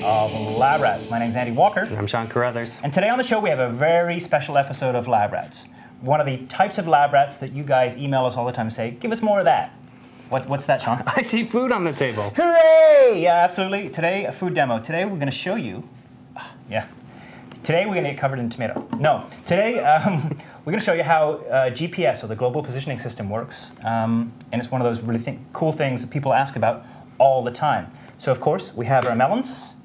of Lab Rats. My name's Andy Walker. And I'm Sean Carruthers. And today on the show we have a very special episode of Lab Rats. One of the types of Lab Rats that you guys email us all the time and say, give us more of that. What's that, Sean? I see food on the table. Hooray! Yeah, absolutely. Today, a food demo. Today we're going to show you, Today we're going to get covered in tomato. No, today we're going to show you how GPS, or the Global Positioning System, works. And it's one of those really cool things that people ask about all the time. So of course, we have our melons,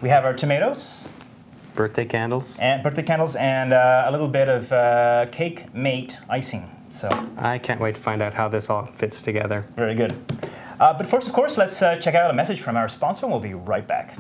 we have our tomatoes. Birthday candles. And a little bit of cake mate icing. So I can't wait to find out how this all fits together. Very good. But first, of course, let's check out a message from our sponsor, and we'll be right back.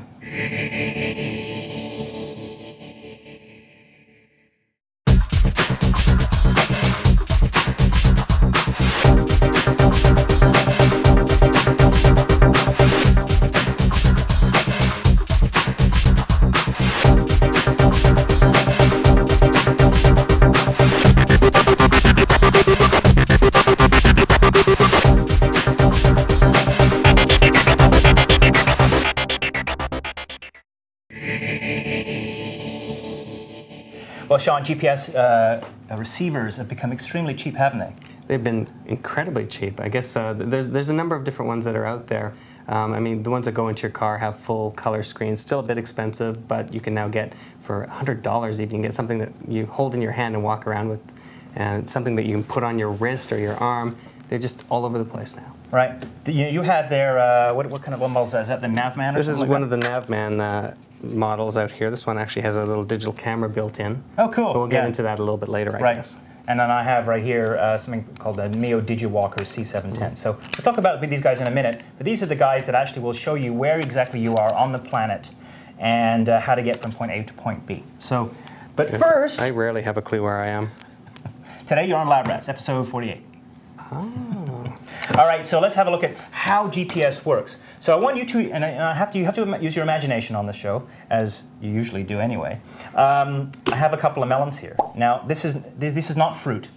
Well, Sean, GPS receivers have become extremely cheap, haven't they? They've been incredibly cheap. I guess there's a number of different ones that are out there. I mean, the ones that go into your car have full color screens. Still a bit expensive, but you can now get for $100 even get something that you hold in your hand and walk around with, and something that you can put on your wrist or your arm. They're just all over the place now. Right. You have their what kind of model is that? Is that the Navman? This is one of the Navman models out here. This one actually has a little digital camera built in. Oh, cool. But we'll get into that a little bit later, I guess. And then I have right here something called the Mio DigiWalker C710. So we'll talk about these guys in a minute, but these are the guys that actually will show you where exactly you are on the planet and how to get from point A to point B. So, but first... I rarely have a clue where I am. Today you're on Lab Rats, episode 48. Oh. All right, so let's have a look at how GPS works. So I want you to, and you have to use your imagination on the show, as you usually do anyway. I have a couple of melons here. Now, this is not fruit.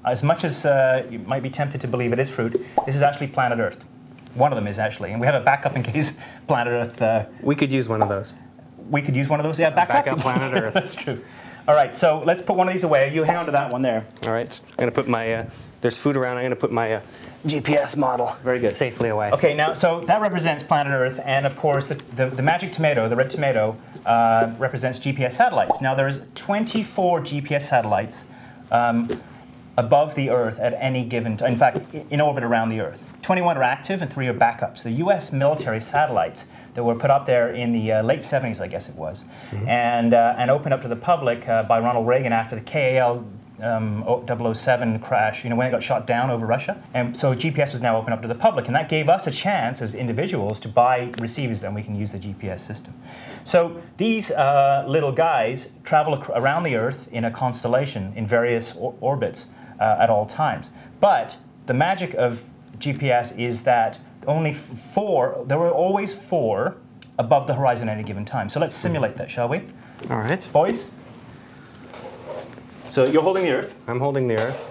As much as you might be tempted to believe it is fruit, this is actually planet Earth. One of them is actually, and we have a backup in case planet Earth... we could use one of those. We could use one of those, yeah, backup planet Earth. That's true. All right, so let's put one of these away. You hang on to that one there. All right, I'm going to put my, there's food around, I'm going to put my GPS model very good safely away. Okay, now, so that represents planet Earth, and of course, the magic tomato, the red tomato, represents GPS satellites. Now, there's 24 GPS satellites above the Earth at any given time, in fact, in orbit around the Earth. 21 are active, and 3 are backups. The US military satellites that were put up there in the late 70s, I guess it was, and opened up to the public by Ronald Reagan after the KAL 007 crash, when it got shot down over Russia. And so GPS was now open up to the public, and that gave us a chance as individuals to buy receivers, and we can use the GPS system. So these little guys travel around the Earth in a constellation in various orbits at all times. But the magic of GPS is that there were always 4 above the horizon at any given time. So let's simulate that, shall we? All right. Boys? So you're holding the Earth. I'm holding the Earth.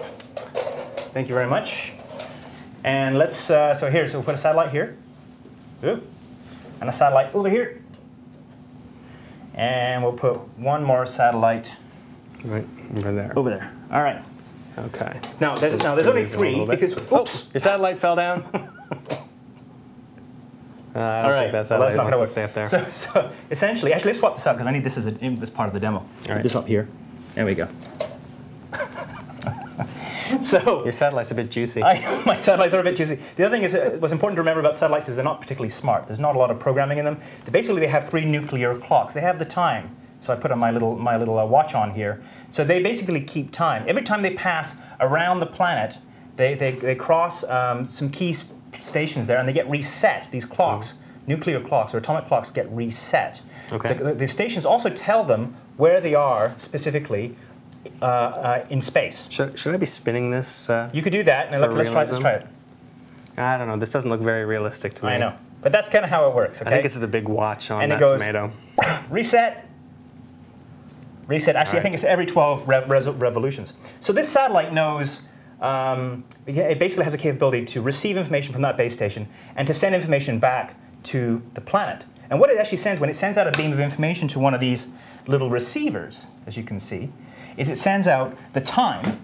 Thank you very much. And let's, so we'll put a satellite here. Ooh. And a satellite over here. And we'll put one more satellite right over there. Over there. All right. Okay. Now, there's only 3 because, oops. Your satellite fell down. I don't think that satellite wants to stay up there. So essentially, actually, let's swap this out because I need this as part of the demo. All right. This up here. There we go. So your satellite's a bit juicy. My satellites are a bit juicy. The other thing is, what's important to remember about satellites is they're not particularly smart. There's not a lot of programming in them. Basically, they have 3 nuclear clocks. They have the time. So I put on my little watch on here. So they basically keep time. Every time they pass around the planet, they cross some key stations there, and they get reset. These clocks, nuclear clocks or atomic clocks, get reset. Okay. The stations also tell them where they are specifically in space. Should I be spinning this? You could do that. Now, let's try it. I don't know. This doesn't look very realistic to me. I know. But that's kind of how it works, okay? I think it's the big watch on and that tomato. Reset. Reset. Actually, I think it's every 12 revolutions. So this satellite knows, it basically has a capability to receive information from that base station and to send information back to the planet. And what it actually sends, when it sends out a beam of information to one of these little receivers, as you can see, is it sends out the time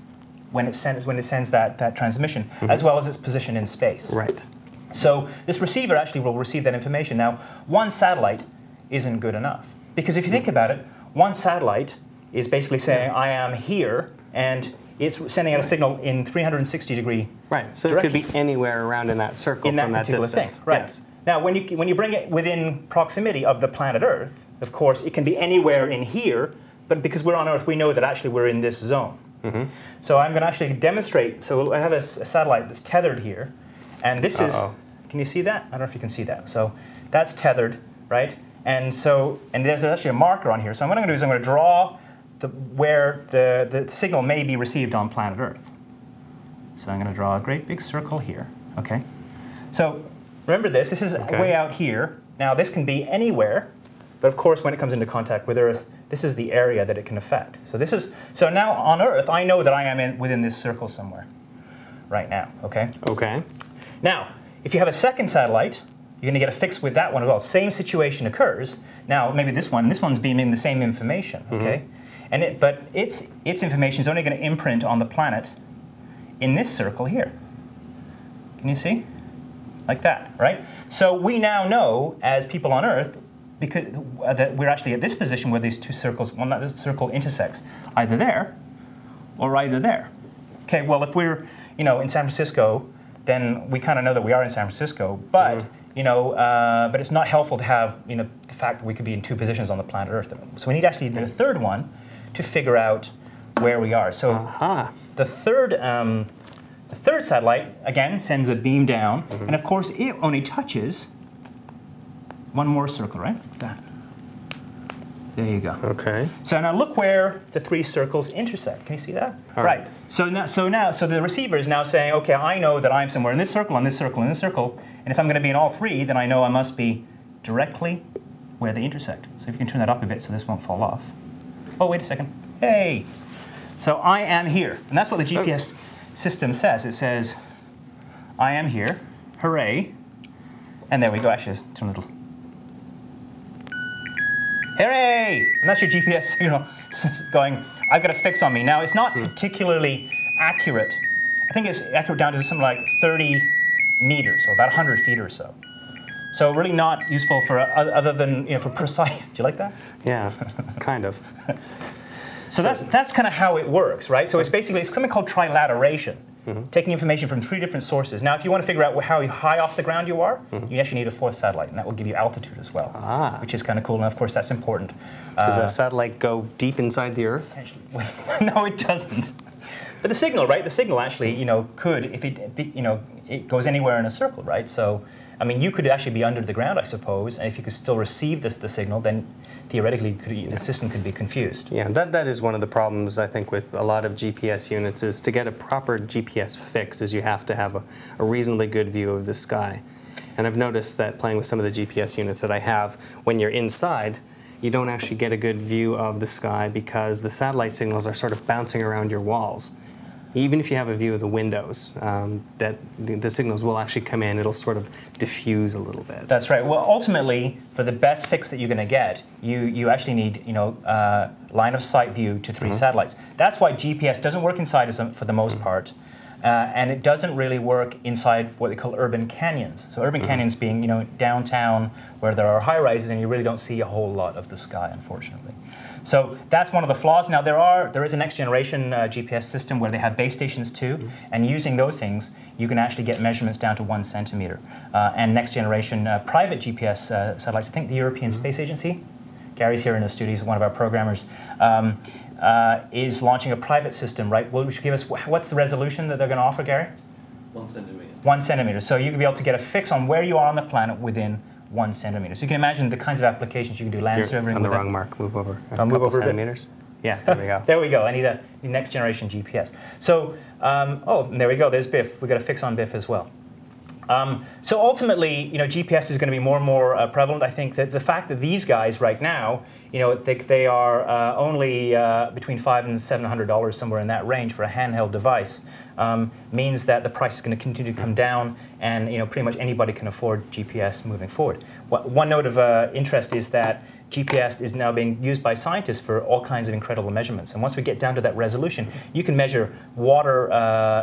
when it sends that transmission, as well as its position in space. Right. So this receiver actually will receive that information. Now, one satellite isn't good enough. Because if you think about it, one satellite is basically saying, I am here, and it's sending out a signal in 360-degree Right, so direction. it could be anywhere around in that circle In that from that particular distance. thing, right. Yes. Now, when you bring it within proximity of the planet Earth, of course, it can be anywhere in here, but because we're on Earth, we know that actually we're in this zone. So I'm going to actually demonstrate. So I have a satellite that's tethered here, and this is, can you see that? I don't know if you can see that. So that's tethered, right? And there's actually a marker on here. So what I'm going to do is I'm going to draw where the signal may be received on planet Earth. So I'm going to draw a great big circle here, okay? So remember this is way out here. Now this can be anywhere, but of course when it comes into contact with Earth, this is the area that it can affect. So now on Earth, I know that I am within this circle somewhere right now, okay? Okay. Now, if you have a second satellite, you're going to get a fix with that one as well. Same situation occurs. Now, maybe this one's beaming the same information, okay? But its information is only going to imprint on the planet in this circle here. Can you see? Like that, right? So we now know, as people on Earth, because that we're actually at this position where these two circles, well, not this circle intersects, either there or either there. Okay, well, if we're, in San Francisco, then we kind of know that we are in San Francisco, but but it's not helpful to have the fact that we could be in two positions on the planet Earth. So we need actually a third one to figure out where we are. So the third satellite again sends a beam down, and of course it only touches one more circle, right? Like that. There you go. Okay. So now look where the three circles intersect. Can you see that? Right. So the receiver is now saying, okay, I know that I'm somewhere in this circle, on this circle, in this circle, and if I'm going to be in all three, then I know I must be directly where they intersect. So if you can turn that up a bit so this won't fall off. Oh, wait a second. Hey. So I am here, and that's what the GPS system says. It says, I am here. Hooray. And there we go. Actually, let's turn a little. Hooray! And that's your GPS signal going, I've got a fix on me. Now, it's not particularly accurate. I think it's accurate down to something like 30 meters, or about 100 feet or so. So really not useful for other than for precise. Do you like that? Yeah, kind of. So that's kind of how it works, right? So it's something called trilateration, taking information from three different sources. Now, if you want to figure out how high off the ground you are, you actually need a fourth satellite, and that will give you altitude as well, which is kind of cool. And of course, that's important. Does that satellite go deep inside the Earth? No, it doesn't. But the signal, right? The signal actually, could, if it goes anywhere in a circle, right? So, I mean, you could actually be under the ground, I suppose, and if you could still receive the signal, then theoretically the system could be confused. Yeah, that is one of the problems, I think, with a lot of GPS units, is to get a proper GPS fix is you have to have a reasonably good view of the sky. And I've noticed that playing with some of the GPS units that I have, when you're inside, you don't actually get a good view of the sky because the satellite signals are sort of bouncing around your walls. Even if you have a view of the windows, that the signals will actually come in, it'll sort of diffuse a little bit. That's right. Well, ultimately, for the best fix that you're going to get, you actually need line of sight view to three satellites. That's why GPS doesn't work inside for the most part, and it doesn't really work inside what they call urban canyons. So urban canyons being downtown where there are high rises and you really don't see a whole lot of the sky, unfortunately. So that's one of the flaws. Now there is a next generation GPS system where they have base stations too, and using those things, you can actually get measurements down to 1 centimeter. And next generation private GPS satellites, I think the European Space Agency, Gary's here in the studio, he's one of our programmers, is launching a private system, right? Well, give us, what's the resolution that they're going to offer, Gary? 1 centimeter. 1 centimeter. So you can be able to get a fix on where you are on the planet within 1 centimeter. So you can imagine the kinds of applications you can do land surveying. On the wrong mark, move over a I'll move couple over centimeters. Yeah, there we go. There we go. I need a next generation GPS. So, and there we go. There's BIF. We've got a fix on BIF as well. So ultimately, GPS is going to be more and more prevalent. I think that the fact that these guys right now, you know, they are only between $500 and $700, somewhere in that range for a handheld device, means that the price is going to continue to come down, and you know, pretty much anybody can afford GPS moving forward. One note of interest is that GPS is now being used by scientists for all kinds of incredible measurements. And once we get down to that resolution, you can measure water,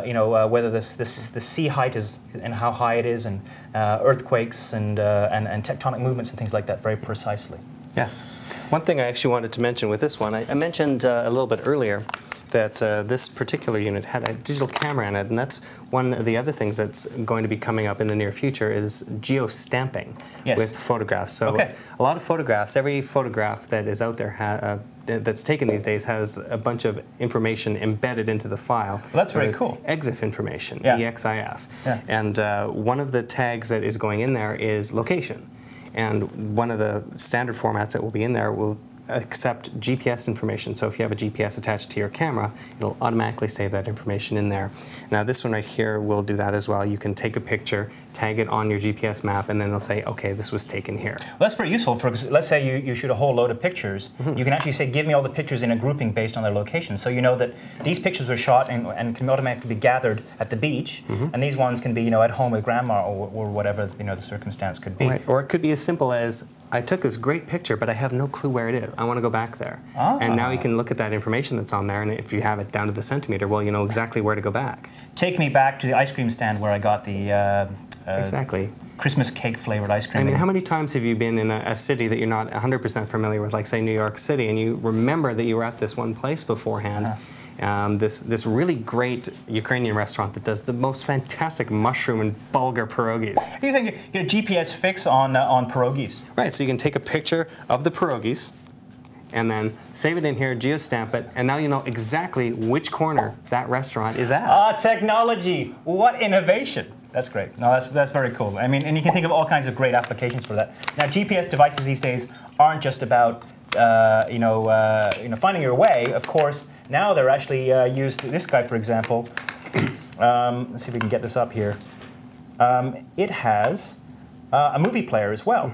you know, whether the sea height is and how high it is, and earthquakes and tectonic movements and things like that very precisely. Yes. One thing I actually wanted to mention with this one, I mentioned a little bit earlier that this particular unit had a digital camera in it, and that's one of the other things that's going to be coming up in the near future is geo-stamping with photographs. So a lot of photographs, every photograph that is out there that's taken these days has a bunch of information embedded into the file. Well, that's very cool. EXIF information, EXIF. And one of the tags that is going in there is location. And one of the standard formats that will be in there will accept GPS information. So if you have a GPS attached to your camera, it'll automatically save that information in there. Now this one right here will do that as well. You can take a picture, tag it on your GPS map, and then it'll say, okay, this was taken here. Well, that's very useful. For, let's say you shoot a whole load of pictures. You can actually say, give me all the pictures in a grouping based on their location. So you know that these pictures were shot and can automatically be gathered at the beach, and these ones can be, you know, at home with grandma or whatever, you know, the circumstance could be. Right. Or it could be as simple as, I took this great picture, but I have no clue where it is. I want to go back there. And now you can look at that information that's on there, and if you have it down to the centimeter, well, you know exactly where to go back. Take me back to the ice cream stand where I got the Christmas cake flavored ice cream. I mean, how many times have you been in a city that you're not 100% familiar with, like say New York City, and you remember that you were at this one place beforehand? This really great Ukrainian restaurant that does the most fantastic mushroom and bulgur pierogies. You think you get a GPS fix on pierogies? Right, so you can take a picture of the pierogies and then save it in here, geostamp it, and now you know exactly which corner that restaurant is at. Ah, technology! What innovation! That's great. No, that's very cool. I mean, and you can think of all kinds of great applications for that. Now, GPS devices these days aren't just about finding your way. Of course, now they're actually used. This guy, for example, let's see if we can get this up here. It has a movie player as well,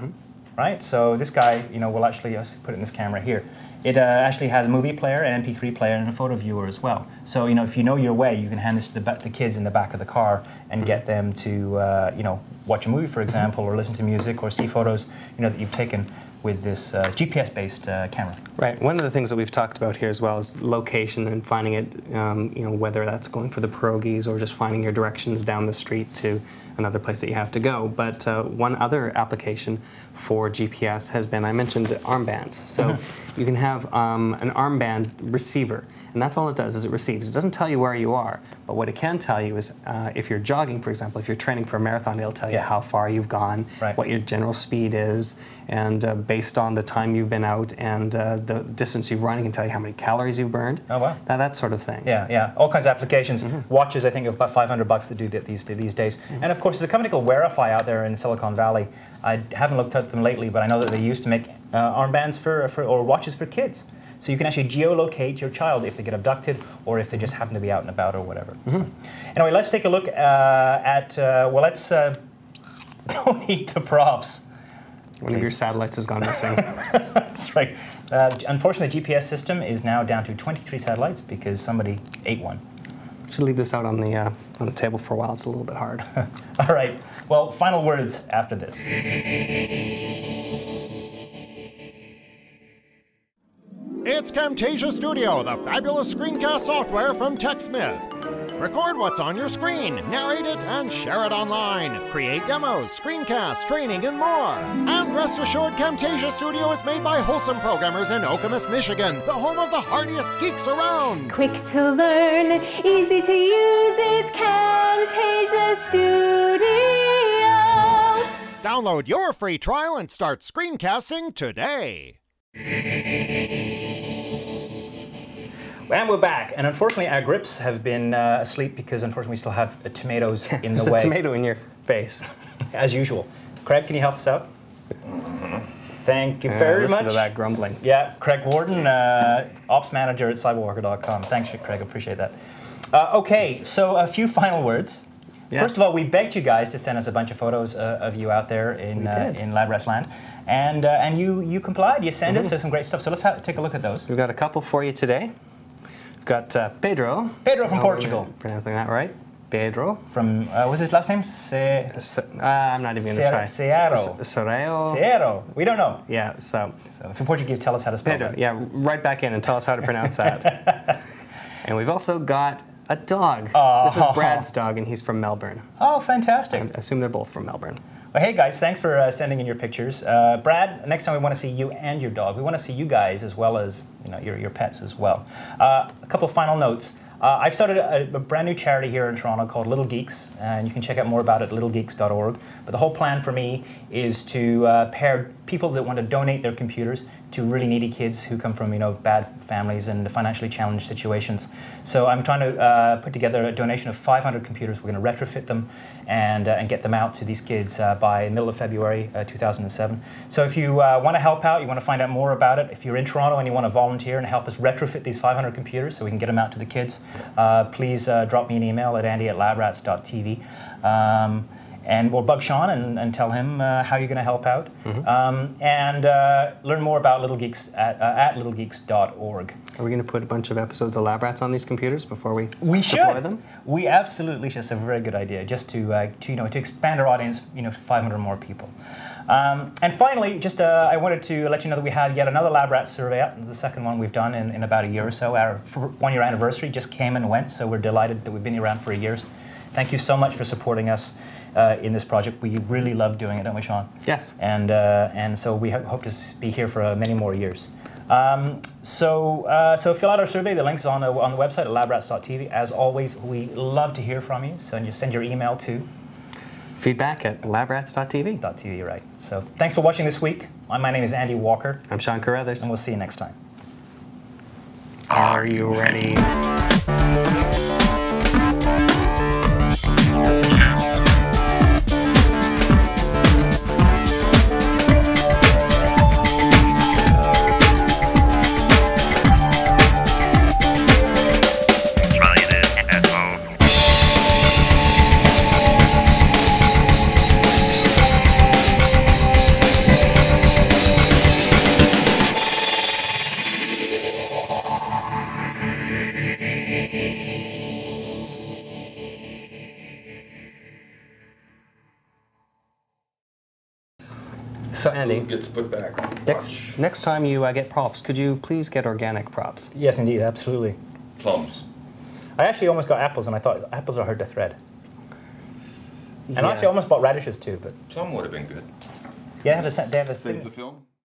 right? So this guy, you know, will actually put it in this camera here. It actually has a movie player, an MP3 player, and a photo viewer as well. So, you know, if you know your way, you can hand this to the kids in the back of the car and get them to, you know, watch a movie, for example, or listen to music, or see photos, you know, that you've taken with this GPS-based camera. Right. One of the things that we've talked about here as well is location and finding it, you know, whether that's going for the pierogies or just finding your directions down the street to another place that you have to go. But one other application for GPS has been, I mentioned armbands. So you can have an armband receiver, and that's all it does is it receives. It doesn't tell you where you are, but what it can tell you is if you're jogging, for example, if you're training for a marathon, it'll tell you how far you've gone, what your general speed is, and based on the time you've been out and the distance you've run, it can tell you how many calories you've burned. Oh, wow. That sort of thing. Yeah, yeah. All kinds of applications. Watches, I think, of about $500 that do that these days. And of course, there's a company called Wearify out there in Silicon Valley. I haven't looked at them lately, but I know that they used to make armbands or watches for kids. So you can actually geolocate your child if they get abducted or if they just happen to be out and about or whatever. So, anyway, let's take a look at, well, let's don't eat the props. One of your satellites has gone missing. That's right. Unfortunately, the GPS system is now down to 23 satellites because somebody ate one. Should leave this out on the table for a while. It's a little bit hard. All right. Well, final words after this. It's Camtasia Studio, the fabulous screencast software from TechSmith. Record what's on your screen, narrate it, and share it online. Create demos, screencasts, training, and more. And rest assured, Camtasia Studio is made by wholesome programmers in Okemos, Michigan, the home of the hardiest geeks around. Quick to learn, easy to use, it's Camtasia Studio. Download your free trial and start screencasting today. And we're back, and unfortunately our grips have been asleep because unfortunately we still have tomatoes in the way. There's a tomato in your face. As usual. Craig, can you help us out? Thank you very much. Listen to that grumbling. Yeah, Craig Warden, Ops Manager at cyberwalker.com. Thanks, Craig, I appreciate that. Okay, so a few final words. Yeah. First of all, we begged you guys to send us a bunch of photos of you out there in Lab Rest Land. and you complied. You sent us some great stuff. So let's take a look at those. We've got a couple for you today. We've got Pedro. Pedro from Portugal. Pronouncing that right. Pedro. From, what's his last name? I'm not even going to try. Serrao. We don't know. Yeah, so if you're Portuguese, tell us how to spell Pedro, it. yeah, right back in and tell us how to pronounce that. And we've also got a dog. This is Brad's dog, and he's from Melbourne. Oh, fantastic. I assume they're both from Melbourne. Well, hey guys, thanks for sending in your pictures. Brad, next time we want to see you and your dog. We want to see you guys as well as your pets as well. A couple of final notes. I've started a brand new charity here in Toronto called Little Geeks, and you can check out more about it at littlegeeks.org. But the whole plan for me is to pair people that want to donate their computers to really needy kids who come from bad families and financially challenged situations. So I'm trying to put together a donation of 500 computers. We're going to retrofit them and get them out to these kids by middle of February 2007. So if you want to help out, you want to find out more about it, if you're in Toronto and you want to volunteer and help us retrofit these 500 computers so we can get them out to the kids, please drop me an email at andy@labrats.tv. And we'll bug Sean and tell him how you're going to help out. And learn more about Little Geeks at littlegeeks.org. Are we going to put a bunch of episodes of Lab Rats on these computers before we should deploy them? We absolutely should. It's a very good idea, just to expand our audience, to 500 more people. And finally, just I wanted to let you know that we had yet another Lab Rat survey up, the second one we've done in about a year or so. Our 1-year anniversary just came and went, so we're delighted that we've been around for a year. Thank you so much for supporting us in this project. We really love doing it, don't we, Sean? Yes. And so we hope to be here for many more years. So fill out our survey. The link's on the website at labrats.tv. As always, we love to hear from you. So you send your email to feedback@labrats.tv. .tv, right. So thanks for watching this week. My name is Andy Walker. I'm Sean Carruthers. And we'll see you next time. Are you ready? So Andy, gets put back. Next time you get props, could you please get organic props? Yes, indeed, absolutely. Plums. I actually almost got apples, and I thought apples are hard to thread. And I actually almost bought radishes too, but Some would have been good. yeah, they have a Save the film.